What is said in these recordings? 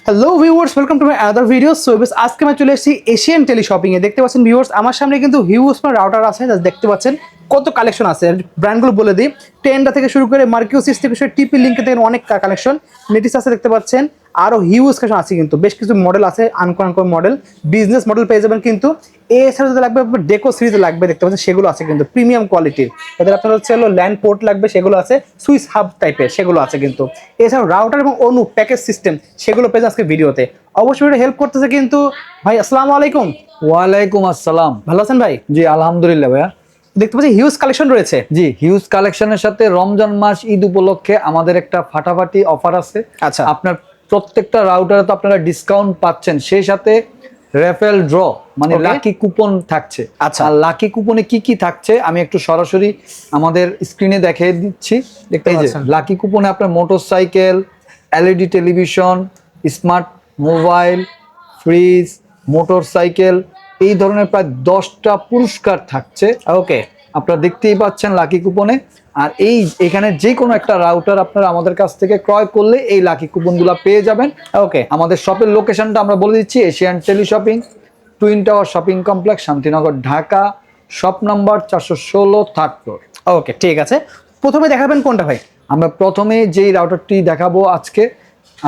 Hello viewers, welcome to my other video. So আজকে আমি চলে এসেছি এশিয়ান টেলি শপিং এ। দেখতে পাচ্ছেন ভিউয়ার্স, আমার সামনে কিন্তু হিউজ রাউটার আছে, যা দেখতে পাচ্ছেন কত কালেকশন আছে। ব্র্যান্ডগুলো বলে দিই, টেন্ডা থেকে শুরু করে মার্কিউসিস থেকে শুরু টিপি লিঙ্ক থেকে অনেক কালেকশন, নেটিস আছে দেখতে পাচ্ছেন, আরো হিউজ কালেকশন আছে। কিন্তু বেশ কিছু মডেল আছে, আনকন মডেল, বিজনেস মডেল পেয়ে যাবেন। কিন্তু এছাড়া যদি লাগবে ডেকো সিরিজ লাগবে, দেখতে পাচ্ছেন সেগুলো আছে কিন্তু প্রিমিয়াম কোয়ালিটির। এদের আপনার হচ্ছে ল্যান্ড পোর্ট লাগবে, সেগুলো আছে। সুইচ হাব টাইপের সেগুলো আছে কিন্তু। এছাড়াও রাউটার এবং অনু প্যাকেজ সিস্টেম সেগুলো পেয়ে আজকে ভিডিওতে। অবশ্যই হেল্প করতেছে কিন্তু ভাই। আসসালামু আলাইকুম। ওয়ালাইকুম আসসালাম। ভালো আছেন ভাই? জি আলহামদুলিল্লাহ ভাইয়া। দেখতে পাচ্ছি হিউজ কালেকশন রয়েছে। জি, হিউজ কালেকশনের সাথে রমজান মাস ঈদ উপলক্ষে আমাদের একটা ফাটাফাটি অফার আছে। আচ্ছা। আপনার প্রত্যেকটা রাউটারে তো আপনারা ডিসকাউন্ট পাচ্ছেন, সেই সাথে রেফেল ড্র মানে Okay. লাকি কুপন থাকছে। আচ্ছা। আর লাকি কুপনে কি কি থাকছে আমি একটু সরাসরি আমাদের স্ক্রিনে দেখিয়ে দিচ্ছি। দেখতে এই যে পাচ্ছেন। লাকি কুপনে আপনার motorcycle, LED television, smart mobile, fridge, motorcycle, এই ধরনের প্রায় 10টা পুরস্কার থাকছে। ওকে। আপনারা দেখতেই পাচ্ছেন লাকি কুপনে। আর এখানে যে কোনো একটা রাউটার আপনারা আমাদের কাছ থেকে ক্রয় করলে এই লাকি কুপনগুলো পেয়ে যাবেন। ওকে। আমাদের শপের লোকেশনটা আমরা বলে দিচ্ছি, Asian tele shopping, twin tower shopping complex, Shantinagar, Dhaka. Shop number 416, third floor. Okay, ঠিক আছে। প্রথমে দেখাবেন কোনটা ভাই? আমরা প্রথমে যেই রাউটারটি দেখাবো আজকে,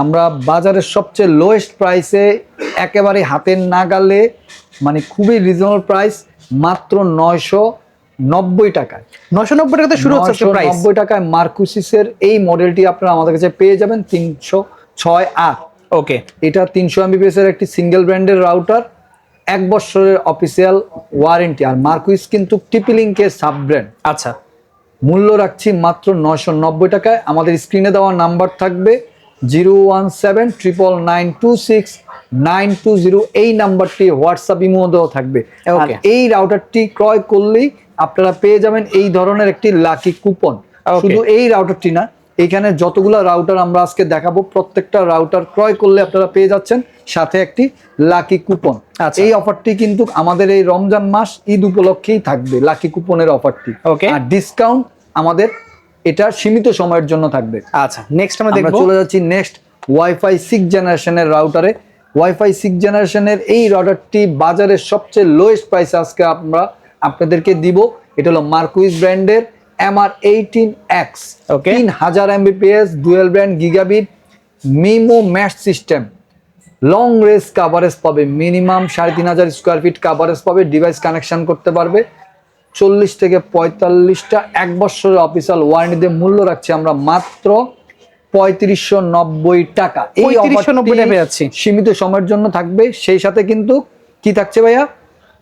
আমরা বাজারের সবচেয়ে লোয়েস্ট প্রাইসে, একেবারে হাতের নাগালে, মানে খুবই রিজনেবল প্রাইস, মাত্র 990 টাকায়। 990 টাকাতে শুরু হচ্ছে প্রাইস। 990 টাকায় মার্কুসিসের এই মডেলটি আপনারা আমাদের কাছে পেয়ে যাবেন 306R। ওকে। এটা 300 Mbps এর একটি সিঙ্গেল ব্র্যান্ডের রাউটার, 1 বছরের অফিসিয়াল ওয়ারেন্টি। আর মার্কুইস কিন্তু টিপি লিঙ্কের সাব ব্র্যান্ড। আচ্ছা। মূল্য রাখছি মাত্র 990 টাকায়। আমাদের স্ক্রিনে দেওয়া নাম্বার থাকবে 01799926920। এই নাম্বারটি হোয়াটসঅ্যাপ ইমো দেওয়া থাকবে। আর Okay. এই রাউটারটি ক্রয় করলেই আপনারা পেয়ে যাবেন এই ধরনের একটি লাকি কুপন। Okay. শুধু এই রাউটারটি না, এখানে যতগুলো রাউটার আমরা আজকে দেখাবো, প্রত্যেকটা রাউটার ক্রয় করলে আপনারা পেয়ে যাচ্ছেন সাথে একটি লাকি কুপন। আচ্ছা। এই অফারটি কিন্তু আমাদের এই রমজান মাস ঈদ উপলক্ষেই থাকবে, লাকি কুপনের অফারটি। Okay. আর ডিসকাউন্ট আমাদের এটা সীমিত সময়ের জন্য থাকবে। আচ্ছা, নেক্সট আমরা আমরা দেখবো। চলে যাচ্ছি নেক্সট ওয়াইফাই 6 জেনারেশনের রাউটারে। ওয়াইফাই 6 জেনারেশনের এই রাউটারটি বাজারের সবচেয়ে লোয়েস্ট প্রাইসে আজকে আমরা আপনাদেরকে দিব। এটা হলো মার্কুইস ব্র্যান্ডের MR18X। Okay. 3000 Mbps dual brand gigabit MIMO mesh system. Long range coverage পাবে, মিনিমাম 3500 স্কোয়ার ফিট কাভারেজ পাবে। ডিভাইস কানেকশন করতে পারবে 40 থেকে 45টা, 1 বছরের অফিসিয়াল ওয়ারেন্টি দিয়ে মূল্য রাখছি আমরা মাত্র 3590 টাকা। এই 3590 টাকায় পেয়ে যাচ্ছি। সীমিত সময়ের জন্য থাকবে। সেই সাথে কিন্তু কি থাকছে ভাইয়া?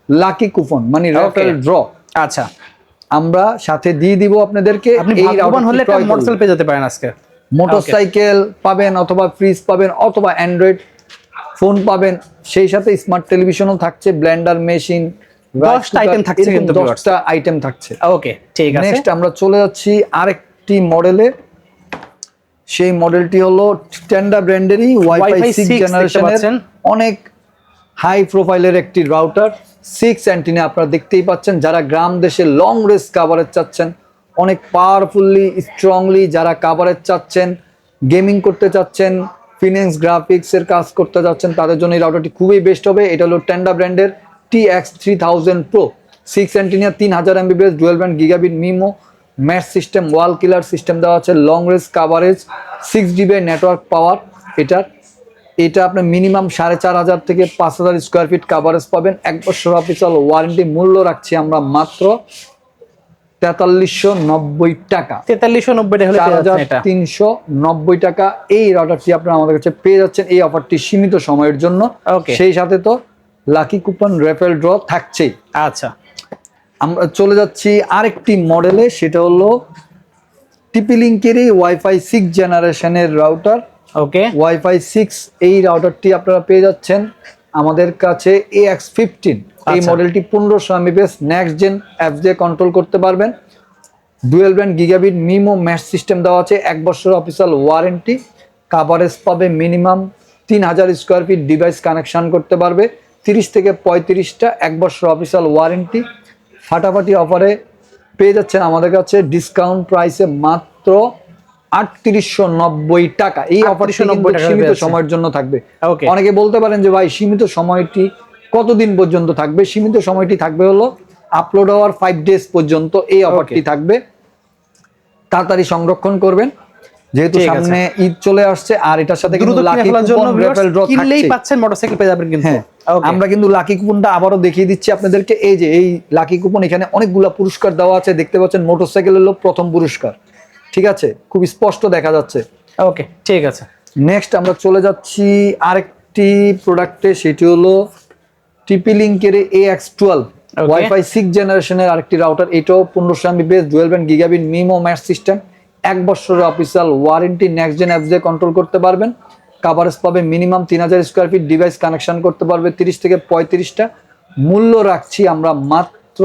লাকি কুপন মানে রেফারেল ড্র। আচ্ছা, আমরা সাথে দিয়ে দিব আপনাদেরকে। আপনি এই ভাগ্যবান হলে একটা রাউটারটি ক্রয় মোটরসাইকেল করলে পেয়ে যেতে পারেন আজকে। মোটরসাইকেল পাবেন, অথবা ফ্রিজ পাবেন, অথবা অ্যান্ড্রয়েড ফোন পাবেন। সেই সাথে স্মার্ট টেলিভিশনও থাকছে, ব্লেন্ডার মেশিন, 10টা item থাকছে কিন্তু 10টা আইটেম থাকছে। ওকে, ঠিক আছে। নেক্সট আমরা চলে যাচ্ছি আরেকটি মডেলে। সেই মডেলটি হলো টেন্ডা ব্র্যান্ডেরই ওয়াইফাই 6 দেখতে জেনারেশনের পাচ্ছেন। অনেক হাই প্রোফাইলের একটি রাউটার। 6 অ্যান্টিনা আপনারা দেখতেই পাচ্ছেন। যারা গ্রাম দেশে লং রেঞ্জ কাভারেজ চাচ্ছেন, অনেক পাওয়ারফুলি স্ট্রংলি যারা কাভারেজ চাচ্ছেন, গেমিং করতে চাচ্ছেন, ফিনিক্স গ্রাফিক্স এর কাজ করতে চাচ্ছেন, তাদের জন্য এই রাউটারটি খুবই বেস্ট হবে। এটা হলো টেন্ডা ব্র্যান্ডের TX3000 Pro। 6 antenna, 3000 Mbps dual band gigabit MIMO mesh system, wall killer system দেওয়া আছে, long range coverage, 6GB network power. এটা আপনার মিনিমাম 4500 থেকে 5000 স্কোয়ার ফিট কাভারেজ পাবেন। 1 বছর অফিসিয়াল ওয়ারেন্টি। মূল্য রাখছি আমরা মাত্র 4390 টাকা। 4390 টাকা হলে পেয়ে যাচ্ছেন এটা। 4390 টাকা এই রাউটারটি আপনারা আমাদের কাছে পেয়ে যাচ্ছেন। এই অফারটি সীমিত সময়ের জন্য। Okay. সেই সাথে তো লাকি কুপন রেফেল ড্র থাকছেই। আচ্ছা, আমরা চলে যাচ্ছি আরেকটি মডেলে, সেটা হলো টিপি লিঙ্কেরই ওয়াইফাই 6 জেনারেশনের রাউটার। ওকে। ওয়াইফাই 6 এই রাউটারটি আপনারা পেয়ে যাচ্ছেন আমাদের কাছে AX15। এই আচ্ছা। মডেলটি 1500 Mbps নেক্সট জেন অ্যাপস দিয়ে কন্ট্রোল করতে পারবেন। Dual band gigabit MIMO mesh system দেওয়া আছে, 1 বছর অফিসিয়াল ওয়ারেন্টি। কাভারেজ পাবে minimum 3000 square feet. Device connection করতে পারবে 30 থেকে 35টা, 1 বছর অফিসিয়াল ওয়ারেন্টি। ফাটাফাটি অফারে পেয়ে যাচ্ছেন আমাদের কাছে ডিসকাউন্ট প্রাইসে মাত্র 3890 টাকা। এই অফারটি 3890 টাকা সীমিত পেয়ে সময়ের জন্য থাকবে। ওকে অনেকে বলতে পারেন যে ভাই সীমিত সময়টি কতদিন পর্যন্ত থাকবে? সীমিত সময়টি থাকবে হলো আপলোড হওয়ার 5 ডেজ পর্যন্ত এই অফারটি থাকবে। তাড়াতাড়ি সংরক্ষণ করবেন, যেহেতু ঠিক আছে। সামনে ঈদ চলে আসছে। আর এটার সাথে কিন্তু দ্রুত কিনে লাকি ফেলার জন্য কুপন, viewers, রেফেল ড্র কিনলেই থাকছে। পাচ্ছেন মোটরসাইকেল পেয়ে যাবেন কিন্তু। হ্যাঁ, ওকে আমরা কিন্তু লাকি কুপনটা আবারও দেখিয়ে দিচ্ছি আপনাদেরকে। এই যে এই লাকি কুপন, এখানে অনেকগুলা পুরস্কার দেওয়া আছে, দেখতে পাচ্ছেন। মোটরসাইকেল হলো প্রথম পুরস্কার, ঠিক আছে, খুব স্পষ্ট দেখা যাচ্ছে। ওকে ঠিক আছে। নেক্সট আমরা চলে যাচ্ছি আরেকটি প্রোডাক্টে, সেটি হলো টিপি লিঙ্কের AX12 ওয়াইফাই 6 জেনারেশনের আরেকটি রাউটার। এটাও 1500 MBPS dual band gigabit MIMO mesh system, 1 বছরের official warranty, next gen apps দিয়ে কন্ট্রোল করতে পারবেন। কাভারেজ পাবে minimum 3000 square feet, device connection করতে পারবে 30 থেকে 35টা। মূল্য রাখছি আমরা মাত্র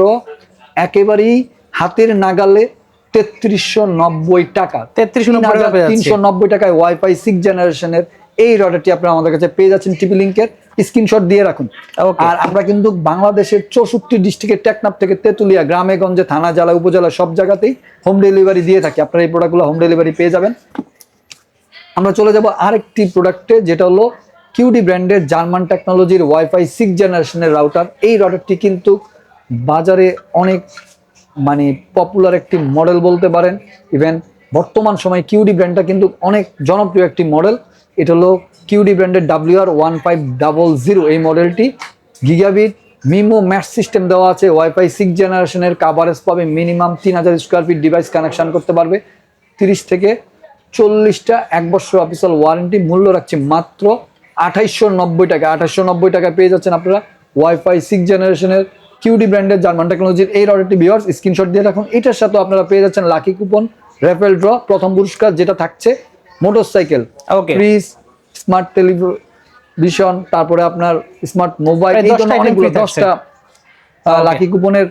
একেবারেই হাতের নাগালে 3390 টাকা। 3390 টাকায় ওয়াইফাই 6 জেনারেশনের এই রাউটারটি আপনারা আমাদের কাছে পেয়ে যাচ্ছেন। টিপি লিঙ্কের স্ক্রিনশট দিয়ে রাখুন। আর আমরা কিন্তু বাংলাদেশের 64 ডিস্ট্রিক্টের টেকনাফ থেকে তেতুলিয়া, গ্রামে গঞ্জে, থানা, জেলা, উপজেলা সব জায়গাতেই হোম ডেলিভারি দিয়ে থাকি। আপনারা এই প্রোডাক্টগুলো হোম ডেলিভারি পেয়ে যাবেন। আমরা চলে যাব আরেকটি প্রোডাক্টে, যেটা হলো কিউডি ব্র্যান্ডের জার্মান টেকনোলজির ওয়াইফাই 6 জেনারেশনের রাউটার। এই রাউটারটি কিন্তু বাজারে অনেক পপুলার একটি মডেল বলতে পারেন। ইভেন বর্তমান সময়ে কিউডি ব্র্যান্ডটা কিন্তু অনেক জনপ্রিয় একটি মডেল। এটা হলো কিউডি ব্র্যান্ডের WR1500 এই মডেলটি। গিগাবিট মিমো ম্যাশ সিস্টেম দেওয়া আছে, ওয়াইফাই 6 জেনারেশনের, কাভারেজ পাবে minimum 3000 square feet, device connection করতে পারবে 30 থেকে 40টা, 1 বছর অফিসিয়াল ওয়ারেন্টি। মূল্য রাখছি মাত্র 2890 টাকা। 2890 টাকা পেয়ে যাচ্ছেন আপনারা ওয়াইফাই 6 জেনারেশনের কিউডি ব্র্যান্ডের জার্মান টেকনোলজির এই রাউটারটি। ভিউয়ার্স স্ক্রিনশট দিয়ে রাখুন। এটার সাথে আপনারা পেয়ে যাচ্ছেন লাকি কুপন, রেফেল ড্র, প্রথম পুরস্কার যেটা থাকছে মোটরসাইকেল, ফ্রিজ, স্মার্ট টেলিভিশন, তারপরে আপনার স্মার্ট মোবাইল, এই ধরনের অনেকগুলো 10টা লাকি কুপনের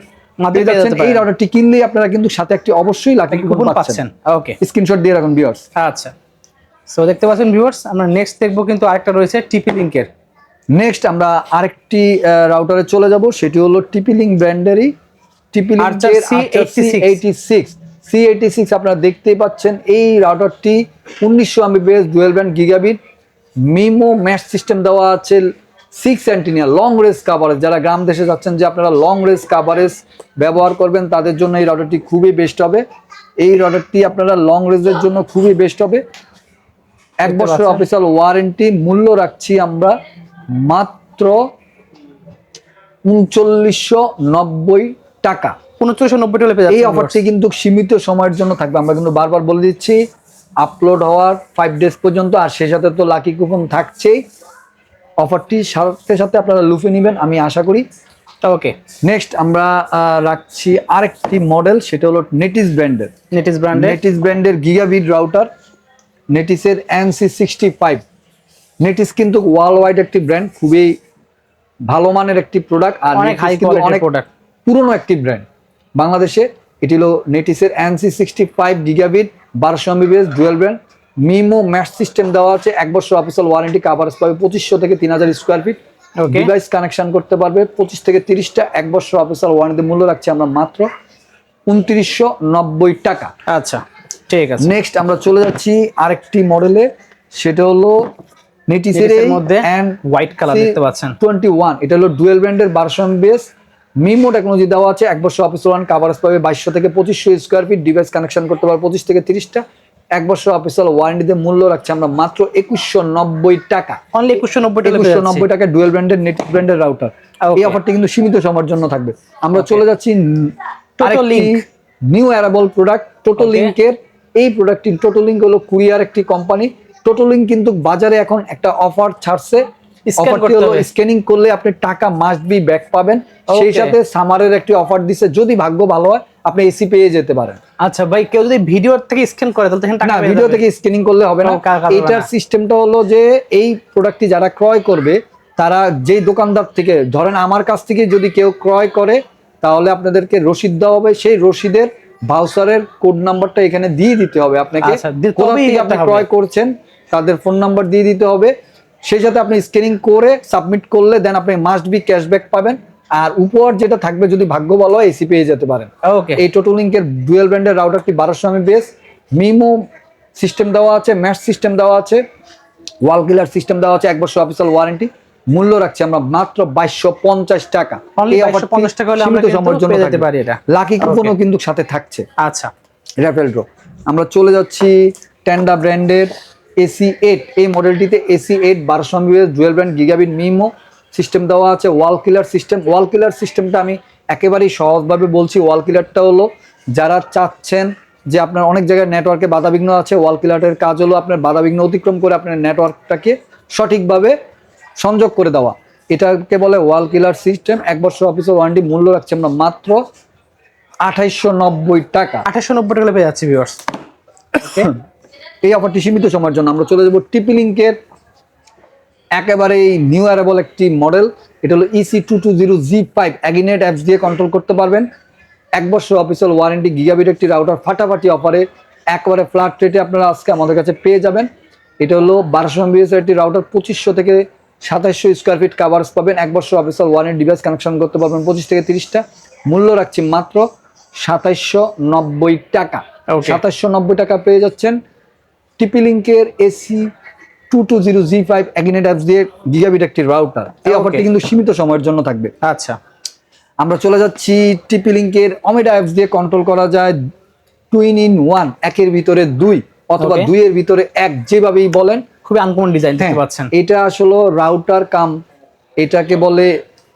পেয়ে যাচ্ছেন। এই রাউটারটি কিনলেই আপনারা কিন্তু সাথে একটি অবশ্যই লাকি কুপন পাচ্ছেন। ওকে স্ক্রিনশট দিয়ে রাখুন ভিউয়ার্স। আচ্ছা, সো দেখতে পাচ্ছেন ভিউয়ার্স, আমরা নেক্সট দেখবো কিন্তু আরেকটা রয়েছে টিপি লিঙ্কের। নেক্সট আমরা আরেকটি রাউটারে চলে যাব, সেটি হলো টিপি লিঙ্ক ব্র্যান্ডেরই টিপি লিঙ্কের C86 আপনারা দেখতেই পাচ্ছেন। এই রাউটারটি 1900 MBPS dual band gigabit MIMO mesh system দেওয়া আছে, 6 অ্যান্টিনা, লং রেঞ্জ কাভারেজ। যারা গ্রাম দেশে যাচ্ছেন যে আপনারা লং রেঞ্জ কাভারেজ ব্যবহার করবেন, তাদের জন্য এই রাউটারটি খুবই বেস্ট হবে। এই রাউটারটি আপনারা লং রেঞ্জের জন্য খুবই বেস্ট হবে। 1 বছর অফিসিয়াল ওয়ারেন্টি। মূল্য রাখছি আমরা মাত্র 3990 টাকা। 3990 টাকা পেয়ে যাচ্ছেন। এই অফারটি কিন্তু সীমিত সময়ের জন্য থাকবে। আমরা কিন্তু বারবার বলে দিচ্ছি, আপলোড হওয়ার 5 ডেজ পর্যন্ত। আর সেই সাথে তো লাকি কুপন থাকছেই। অফারটি সাথে সাথে আপনারা লুফে নেবেন আমি আশা করি। ওকে নেক্সট আমরা রাখছি আরেকটি মডেল, সেটা হলো নেটিস ব্র্যান্ডের গিগাবিট রাউটার, নেটিসের NC65। নেটিস কিন্তু ওয়ার্ল্ড ওয়াইড একটি ব্র্যান্ড, খুবই ভালো মানের একটি প্রোডাক্ট। আর অনেক হাই কোয়ালিটির প্রোডাক্ট, পুরনো একটি ব্র্যান্ড বাংলাদেশে। এটি হলো নেটিসের NC65 gigabit 1200 MBPS dual brand MIMO mesh system দেওয়া আছে, 1 বছর অফিসিয়াল ওয়ারেন্টি, কাভারেজ পাবে 2500 থেকে 3000 স্কোয়ার ফিট, ডিভাইস কানেকশন করতে পারবে 25 থেকে 30টা, 1 বছর অফিসিয়াল ওয়ারেন্টি। মূল্য রাখছি আমরা মাত্র 2990 টাকা। আচ্ছা ঠিক আছে। নেক্সট আমরা চলে যাচ্ছি আরেকটি মডেলে, সেটা হলো নেটিসের মধ্যে হোয়াইট কালার দেখতে পাচ্ছেন 21। এটা হলো ডুয়েল ব্র্যান্ডের 1200 MBPS মিমো টেকনোলজি দেওয়া আছে, 1 বছর অফিসিয়াল ওয়ারেন্টি, কাভারেজ পাবে 2200 থেকে 2500 স্কোয়ার ফিট, ডিভাইস কানেকশন করতে পারবে 25 থেকে 30টা, 1 বছর অফিসিয়াল ওয়ারেন্টিতে। মূল্য রাখছি আমরা মাত্র 2190 টাকা। অনলি 2190 টাকা ডুয়েল ব্র্যান্ডের নেটিস ব্র্যান্ডের রাউটার। এই অফারটি কিন্তু সীমিত সময়ের জন্য থাকবে। আমরা চলে যাচ্ছি নিউ অ্যারাবল প্রোডাক্ট, টোটো লিঙ্কের। এই প্রোডাক্টটি, টোটো লিঙ্ক হলো কুরিয়ার একটি কোম্পানি। টোটো লিঙ্ক কিন্তু বাজারে এখন একটা অফার ছাড়ছে। অফারটি হলো স্ক্যানিং করলে আপনি টাকা মাস্ট বি ব্যাক পাবেন। সেই সাথে সামারের একটি অফার দিচ্ছে, যদি ভাগ্য ভালো হয় আপনি এসি পেয়ে যেতে পারেন। আচ্ছা ভাই, কেউ যদি ভিডিও থেকে স্ক্যান করে তাহলে টাকা না, ভিডিও থেকে স্ক্যানিং করলে হবে না। এটার সিস্টেমটা হলো যে এই প্রোডাক্টটি যারা ক্রয় করবে, তারা যেই দোকানদার থেকে, ধরেন আমার কাছ থেকে যদি কেউ ক্রয় করে, তাহলে আপনাদেরকে রসিদ দেওয়া হবে। সেই রসিদের ভাউচারের কোড নাম্বারটা এখানে দিয়ে দিতে হবে আপনাকে। কোথা থেকে আপনি ক্রয় করছেন তাদের ফোন নাম্বার দিয়ে দিতে হবে। সেই সাথে আপনি স্ক্যানিং করে সাবমিট করলে দেন আপনি মাস্ট বি ক্যাশব্যাক পাবেন। আর উপহার যেটা থাকবে, যদি ভাগ্য ভালো হয় এসি পেয়ে যেতে পারেন। এই টোটো লিঙ্কের ডুয়েল ব্র্যান্ডের রাউটারটি 1200 MBPS মিমো সিস্টেম দেওয়া আছে, ম্যাশ সিস্টেম দেওয়া আছে, ওয়াল কিলার সিস্টেম দেওয়া আছে, 1 বছর অফিসিয়াল ওয়ারেন্টি। মূল্য রাখছি আমরা মাত্র 2250 টাকা। Only 2250 টাকা হলে আমরা কিন্তু পেয়ে যেতে পারি এটা। লাকি কুপনও কিন্তু সাথে থাকছে। আচ্ছা, র্যাফেল ড্র। আমরা চলে যাচ্ছি টেন্ডা ব্র্যান্ডের AC8। এই মডেলটিতে AC8 1200 mAh dual brand gigabit MIMO system দেওয়া আছে, ওয়াল কিলার সিস্টেম। ওয়াল কিলার সিস্টেমটা আমি একেবারেই সহজভাবে বলছি। ওয়াল কিলারটা হলো যারা চাচ্ছেন যে আপনার অনেক জায়গায় নেটওয়ার্কে বাধাবিঘ্ন আছে, ওয়াল কিলারের কাজ হলো আপনার বাধাবিঘ্ন অতিক্রম করে আপনার নেটওয়ার্কটাকে সঠিকভাবে সংযোগ করে দেওয়া। এটাকে বলে ওয়াল কিলার সিস্টেম। 1 বছর অফিসিয়াল ওয়ারেন্টি। মূল্য রাখছি আমরা মাত্র 2890 টাকা। 2890 টাকা পেয়ে যাচ্ছি ভিউয়ার্স। এই অফারটি সীমিত সময়ের জন্য। আমরা চলে যাব টিপি লিঙ্কের একেবারেই নিউ অ্যারেবল একটি মডেল। এটা হলো EC220Z5। অ্যাগিনেট অ্যাপস দিয়ে কন্ট্রোল করতে পারবেন। 1 বছর অফিসিয়াল ওয়ারেন্টি, গিগাবিট একটি রাউটার, ফাটাফাটি অফারে একবারে ফ্ল্যাট রেটে আপনারা আজকে আমাদের কাছে পেয়ে যাবেন। এটা হলো 1200 mAh একটি রাউটার, 2500 থেকে 2700 স্কোয়ার ফিট কাভার্স পাবেন। 1 বছর অফিসিয়াল ওয়ারেন্টি, ডিভাইস কানেকশন করতে পারবেন 25 থেকে 30টা। মূল্য রাখছি মাত্র 2790 টাকা। 2790 টাকা পেয়ে যাচ্ছেন টিপি লিঙ্কের AC220Z5 অ্যাগিনেট অ্যাপস দিয়ে গিগাবিট একটি রাউটার। এই অফারটি কিন্তু সীমিত সময়ের জন্য থাকবে। আচ্ছা, আমরা চলে যাচ্ছি টিপি লিঙ্কের অমেডা অ্যাপস দিয়ে কন্ট্রোল করা যায় 2-in-1, একের ভিতরে 2 অথবা 2 এর ভিতরে 1, যেভাবেই বলেন। খুবই আনকমন ডিজাইন দেখতে পাচ্ছেন। এটা আসলে রাউটার কাম, এটাকে বলে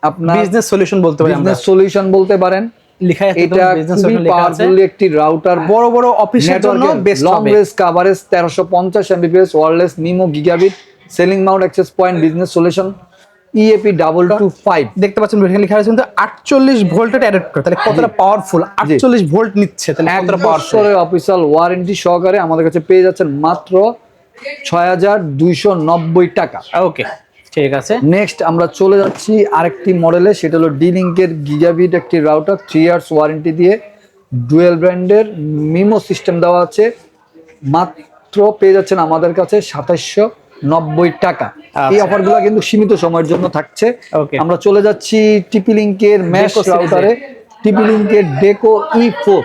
আপনার বিজনেস সলিউশন বলতে পারি আমরা। বিজনেস সলিউশন বলতে পারেন। লেখা আছে এটা বিজনেস খুবই সলিউশন লেখা আছে। পাওয়ারফুল একটি রাউটার, বড় বড় অফিসের জন্য বেস্ট লং হবে। Range coverage 1350 Mbps, wireless MIMO gigabit, ceiling mount access point, business solution, EAP225। দেখতে পাচ্ছেন এখানে লেখা আছে কিন্তু 48 ভোল্টের অ্যাডাপ্টার। তাহলে কতটা পাওয়ারফুল, 48 ভোল্ট নিচ্ছে, তাহলে কতটা পাওয়ারফুল। অফিসিয়াল ওয়ারেন্টি সহকারে আমাদের কাছে পেয়ে যাচ্ছেন মাত্র 6290 টাকা। ওকে, ঠিক আছে। নেক্সট আমরা চলে যাচ্ছি আরেকটি মডেলে, সেটা হলো ডি লিঙ্কের গিগাবিট একটি রাউটার, 3 ইয়ার্স ওয়ারেন্টি দিয়ে ডুয়েল ব্র্যান্ডের মিমো সিস্টেম দেওয়া আছে। মাত্র পেয়ে যাচ্ছেন আমাদের কাছে 2790 টাকা। এই অফারগুলো কিন্তু সীমিত সময়ের জন্য থাকছে। আমরা চলে যাচ্ছি টিপি লিঙ্কের ম্যাশ রাউটারে, টিপি লিঙ্কের Deco E4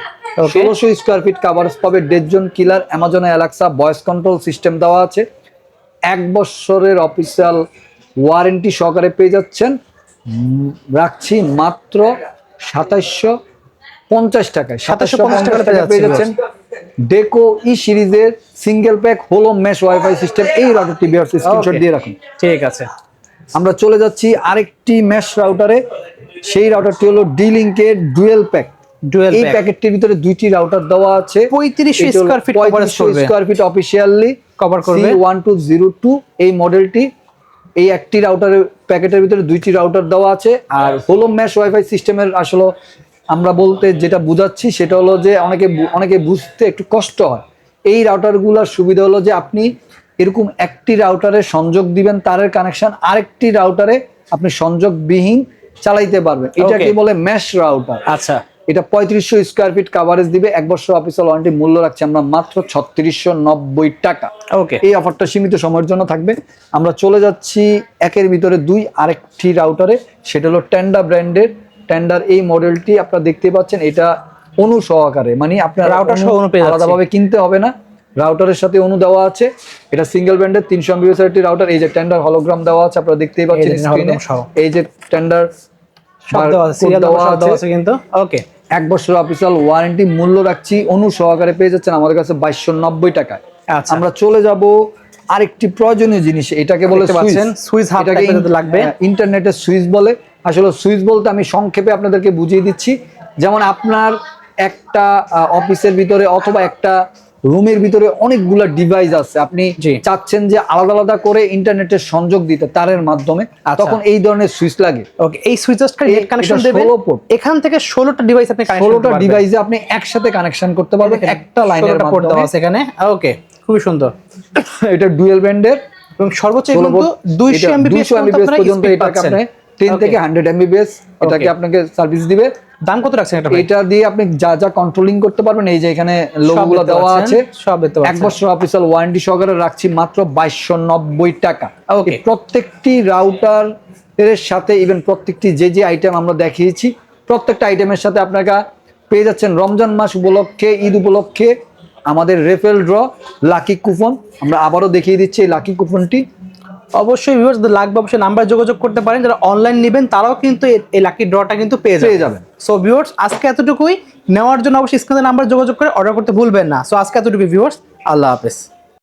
1600 square feet coverage পাবে, dead zone killer, Amazon Alexa voice control system দেওয়া আছে। 1 বছরের অফিসিয়াল ওয়ারেন্টি সহকারে পেয়ে যাচ্ছেন। রাখছি মাত্র 2750 টাকায়। 2750 টাকা পেয়ে যাচ্ছেন ডেকো ই সিরিজের সিঙ্গেল প্যাক হোলো মেশ ওয়াইফাই সিস্টেম। এই রাউটারটি বিয়ার স্ক্রিনশট দিয়ে রাখুন। ঠিক আছে। আমরা চলে যাচ্ছি আরেকটি মেশ রাউটারে। সেই রাউটারটি হলো ডি লিঙ্কের ডুয়েল প্যাক। এই প্যাকেটটির ভিতরে 2টি রাউটার দেওয়া আছে। 3500 স্কয়ার ফিট কভারেজ করবে। 3500 স্কয়ার ফিট অফিশিয়ালি কভার করবে। C1202 এই মডেলটি। এই একটি রাউটারের প্যাকেটের ভিতরে 2টি রাউটার দেওয়া আছে। আর হোলো মেশ ওয়াইফাই সিস্টেমের আসলে আমরা বলতে যেটা বুঝাচ্ছি সেটা হলো যে অনেকে বুঝতে একটু কষ্ট হয়। এই রাউটারগুলোর সুবিধা হলো যে আপনি এরকম একটি রাউটারে সংযোগ দিবেন তারের কানেকশন, আরেকটি রাউটারে আপনি সংযোগবিহীন চালাইতে পারবেন। এটাকে বলে মেশ রাউটার। আচ্ছা, এটা 3500 স্কয়ার ফিট কাভারেজ দিবে। 1 বছর অফিসিয়াল ওয়ারেন্টি। মূল্য রাখছি আমরা মাত্র 3690 টাকা। ওকে, এই অফারটা সীমিত সময়ের জন্য থাকবে। আমরা চলে যাচ্ছি একের ভিতরে 2 আরেকটি রাউটারে, সেটা হলো টেন্ডা ব্র্যান্ডের। টেন্ডার এই মডেলটি আপনারা দেখতে পাচ্ছেন, এটা অনু সহকারে, মানে আপনার রাউটার সহ অনু পেয়ে যাচ্ছে, আলাদাভাবে কিনতে হবে না, রাউটারের সাথে অনু দেওয়া আছে। এটা সিঙ্গেল ব্র্যান্ডের 300 mAh একটি রাউটার। এই যে টেন্ডার হলোগ্রাম দেওয়া আছে, আপনারা দেখতেই পাচ্ছেন স্ক্রিনে। এই যে টেন্ডার সব দেওয়া আছে, সিরিয়াল নাম্বার সব দেওয়া আছে কিন্তু। ওকে, 1 বছর অফিসিয়াল ওয়ারেন্টি। মূল্য রাখছি অনু সহকারে পেয়ে যাচ্ছেন আমাদের কাছে 2290 টাকায়। আমরা চলে যাব আরেকটি প্রয়োজনীয় জিনিস, এটাকে বলে সুইচ। এটাকে লাগবে ইন্টারনেটের সুইচ বলে। আসলে সুইচ বলতে আমি সংক্ষেপে আপনাদেরকে বুঝিয়ে দিচ্ছি। যেমন আপনার একটা অফিসের ভিতরে অথবা একটা রুমের ভিতরে অনেকগুলো ডিভাইস আছে, আপনি চাচ্ছেন যে আলাদা আলাদা করে ইন্টারনেটের সংযোগ দিতে তারের মাধ্যমে, তখন এই ধরনের সুইচ লাগে। ওকে, এই সুইচটা নেট কানেকশন দেবে। এখান থেকে 16টা ডিভাইস আপনি কানেকশন 16টা ডিভাইসে আপনি একসাথে কানেকশন করতে পারবেন একটা লাইনের মাধ্যমে। দেওয়া আছে এখানে। ওকে, খুবই সুন্দর। এটা ডুয়েল ব্যান্ডের এবং সর্বোচ্চ কিন্তু 200 Mbps পর্যন্ত এটাকে আপনি 10 থেকে 100 Mbps এটাকে আপনাকে সার্ভিস দিবে। দাম কত রাখছেন এটা? এটা দিয়ে আপনি যা যা কন্ট্রোলিং করতে পারবেন, এই যে এখানে লোগোগুলো দেওয়া আছে, সব দেখতে পাচ্ছেন। 1 বছর অফিসিয়াল ওয়ারেন্টি সহকারে রাখছি মাত্র 2290 টাকা। ওকে, প্রত্যেকটি রাউটার এর সাথে ইভেন প্রত্যেকটি যে আইটেম আমরা দেখিয়েছি, প্রত্যেকটা আইটেমের সাথে আপনারা পেয়ে যাচ্ছেন রমজান মাস উপলক্ষে, ঈদ উপলক্ষে আমাদের রেফেল ড্র লাকি কুপন, আমরা আবারও দেখিয়ে দিচ্ছি এই লাকি কুপনটি। অবশ্যই ভিউয়ার্স লাগবে, অবশ্যই নাম্বার যোগাযোগ করতে পারেন, যারা অনলাইন নেবেন তারাও কিন্তু এই লাকি ড্রটা কিন্তু পেয়ে যাবেন। সো ভিউয়ার্স আজকে এতটুকুই, নেওয়ার জন্য অবশ্যই স্ক্রিনে নাম্বার যোগাযোগ করে অর্ডার করতে ভুলবেন না। সো আজকে এতটুকুই ভিউয়ার্স, আল্লাহ হাফেজ।